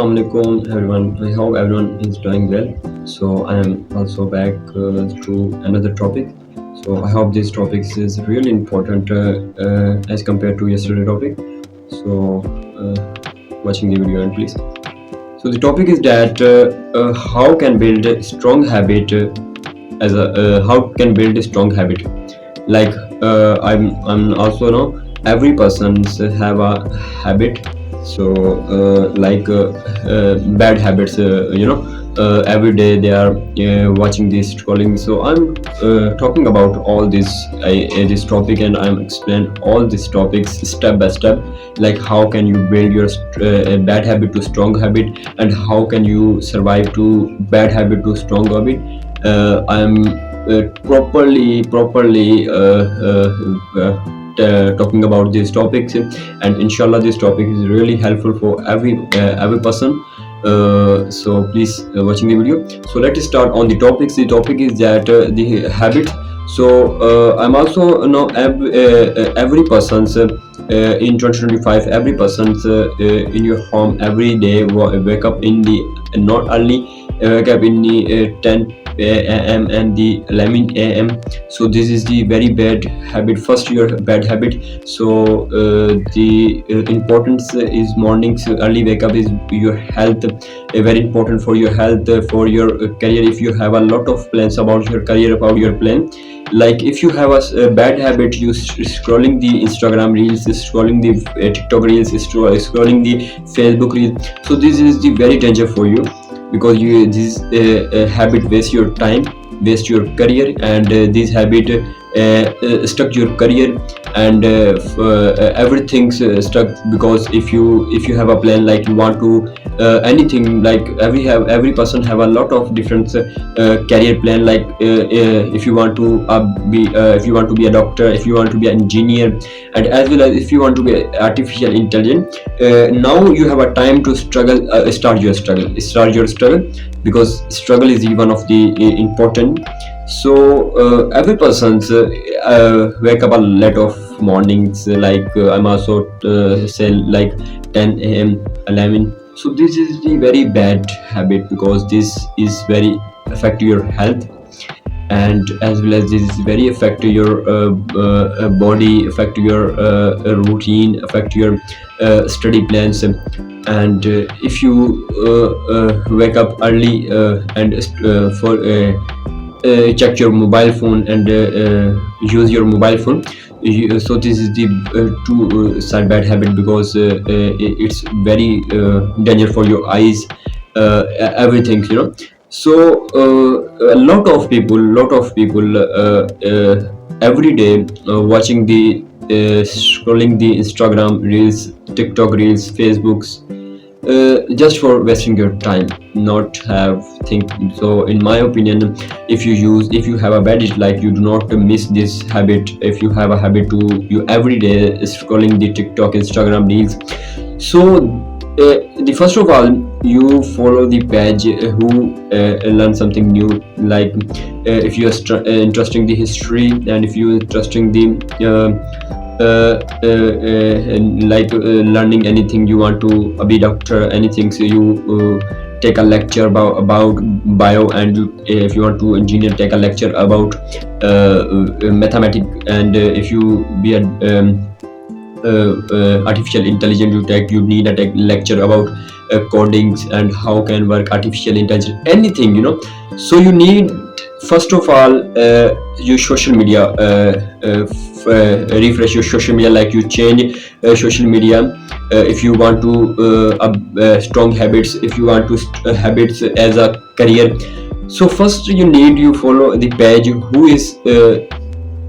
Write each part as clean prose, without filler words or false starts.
Assalamualaikum everyone. I hope everyone is doing well. So I am also back to another topic. So I hope this topic is really important as compared to yesterday topic. So watching the video and please. So the topic is that how can build a strong habit as a how can build a strong habit. Like I'm also know every person's have a habit. So bad habits, every day they are watching this scrolling. So I'm talking about all this topic, and I'm explain all these topics step by step, like how can you build your bad habit to strong habit, and how can you survive to bad habit to strong habit. I'm properly talking about these topics, and inshallah this topic is really helpful for every person. So please watching the video. So let's start on the topics. The topic is that the habit. So I'm also every person's in 2025, every person's in your home every day wake up in the not early, wake up in the 10 a.m. and the 11 a.m. So this is the very bad habit, first your bad habit. So the importance is mornings early wake up is your health, very important for your health, for your career. If you have a lot of plans about your career, about your plan, like if you have a bad habit, you scrolling the Instagram reels, scrolling the TikTok reels, scrolling the Facebook reels. So this is the very danger for you, because you this habit waste your time, waste your career, and this habit stuck your career, and everything's stuck. Because if you have a plan, like you want to anything, like every person have a lot of different career plan, like if you want to be a doctor, if you want to be an engineer, and as well as if you want to be artificial intelligent. Now you have a time to struggle, start your struggle, because struggle is one of the important. So every person's wake up a lot of mornings, like I'm also say like 10 a.m, 11. So this is the very bad habit, because this is very affect your health, and as well as this is very affect your body, affect your routine, affect your study plans. And if you wake up early and for check your mobile phone and use your mobile phone, so this is the two side bad habit, because it's very danger for your eyes, everything. So a lot of people every day watching the scrolling the Instagram reels, TikTok reels, Facebooks, just for wasting your time, not have think. So in my opinion, if you have a bad, like you do not miss this habit. If you have a habit to you every day scrolling the TikTok, Instagram reels, so the first of all, you follow the page who learn something new, like if you are interesting the history, and if you interesting the learning anything, you want to be doctor, anything. So you take a lecture about bio, and if you want to engineer, take a lecture about mathematics, and if you be a artificial intelligence, you need a lecture about codings and how can work artificial intelligence, anything. So you need first of all your social media, refresh your social media, like you change social media if you want to strong habits, if you want to habits as a career. So first you follow the page who is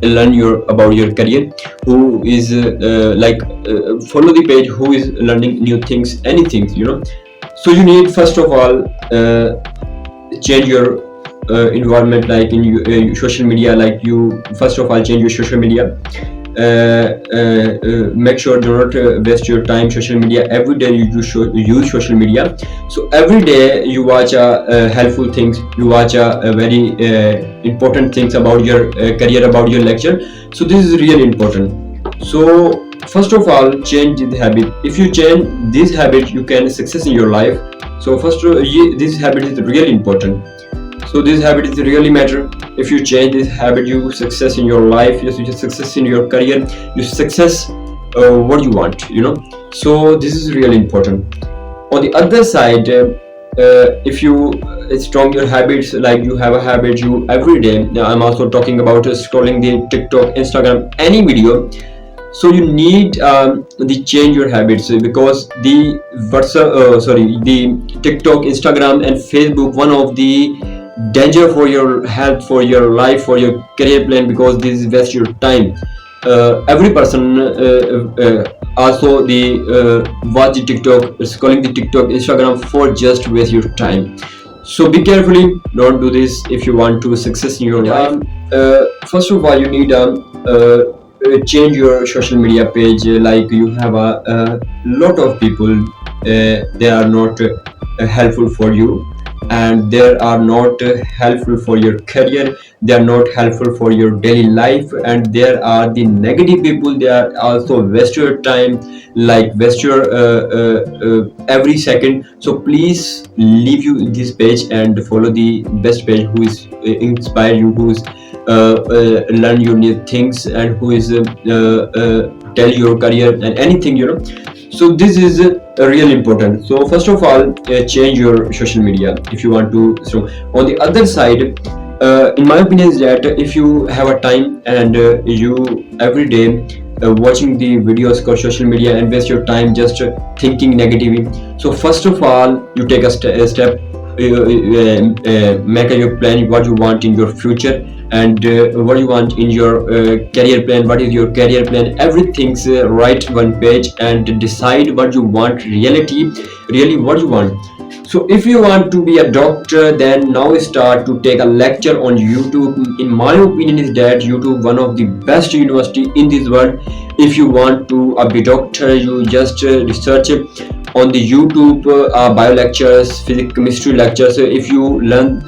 learn about your career, who is follow the page who is learning new things, anything. So you need first of all change your environment, like in social media, like you first of all change your social media. Make sure do not waste your time social media. Every day you use social media. So every day you watch helpful things, you watch very important things about your career, about your lecture. So this is really important. So first of all, change the habit. If you change this habit, you can success in your life. So first, this habit is really important. So this habit is really matter. If you change this habit, you success in your life. Yes, you success in your career. You success what you want. So this is really important. On the other side, if you strong your habits, like you have a habit you every day. Now, I'm also talking about scrolling the TikTok, Instagram, any video. So you need the change your habits, because the the TikTok, Instagram, and Facebook, one of the danger for your health, for your life, for your career plan, because this waste your time. Every person also the watch the TikTok, scrolling the TikTok, Instagram for just waste your time. So be carefully, don't do this if you want to success in your life. First of all, you need change your social media page. Like you have a lot of people, they are not helpful for you, and they are not helpful for your career. They are not helpful for your daily life, and there are the negative people. They are also waste your time, like waste your every second. So please leave you this page and follow the best page who is inspire you, who is learn your new things, and who is tell your career and anything. So this is really important. So first of all, change your social media if you want to. So on the other side, in my opinion, is that if you have a time and you every day watching the videos called social media and waste your time just thinking negatively. So first of all, you take a step, make a your plan, what you want in your future, and what you want in your career plan. What is your career plan? Everything's write one page and decide what you want, really what you want. So if you want to be a doctor, then now start to take a lecture on YouTube. In my opinion, is that YouTube one of the best university in this world. If you want to be a doctor, you just research on the YouTube bio lectures, physics, chemistry lectures. So if you learn,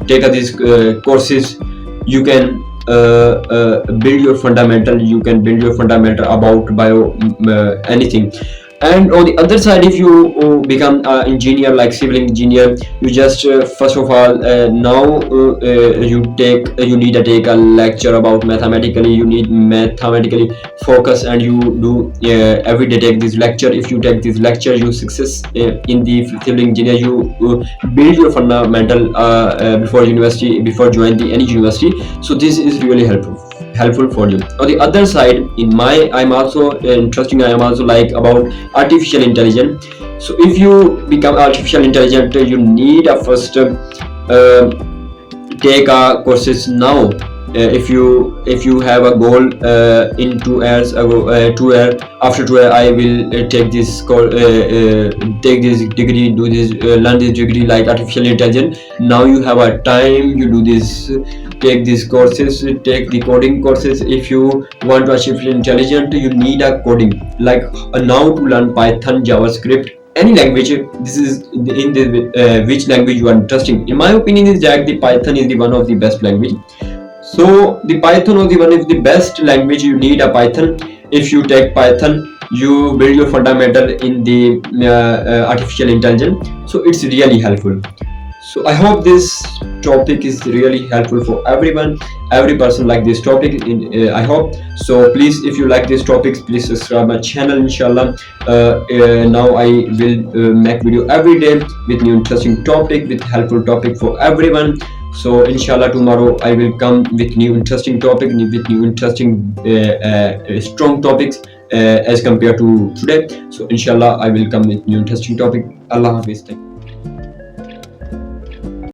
take these courses, you can build your fundamental. You can build your fundamental about bio anything. And on the other side, if you become an engineer, like civil engineer, you just first of all now you need to take a lecture about mathematically. You need mathematically focus, and you do every day take this lecture. If you take this lecture, you success in the civil engineer. You build your fundamental before university, before join the any university. So this is really helpful for you. On the other side, I'm also interesting. I am also like about artificial intelligence. So if you become artificial intelligent, you need a first take courses now. If you have a goal in 2 years ago, after 2 years I will take this take this degree, do this, learn this degree like artificial intelligence. Now you have a time, you do this, take these courses, take the coding courses. If you want to achieve intelligent, you need a coding, like now to learn Python, JavaScript, any language. This is in the which language you are interested. In my opinion, is that the Python is the one of the best language. So the Python is the one of the best language. You need a Python. If you take Python, you build your fundamental in the artificial intelligence. So it's really helpful. So I hope this topic is really helpful for everyone, every person like this topic. I hope so. Please, if you like this topic, please subscribe my channel. Inshallah, now I will make video every day with new interesting topic, with helpful topic for everyone. So inshallah, tomorrow I will come with new interesting topic, with new interesting strong topics as compared to today. So inshallah, I will come with new interesting topic. Allah Hafiz.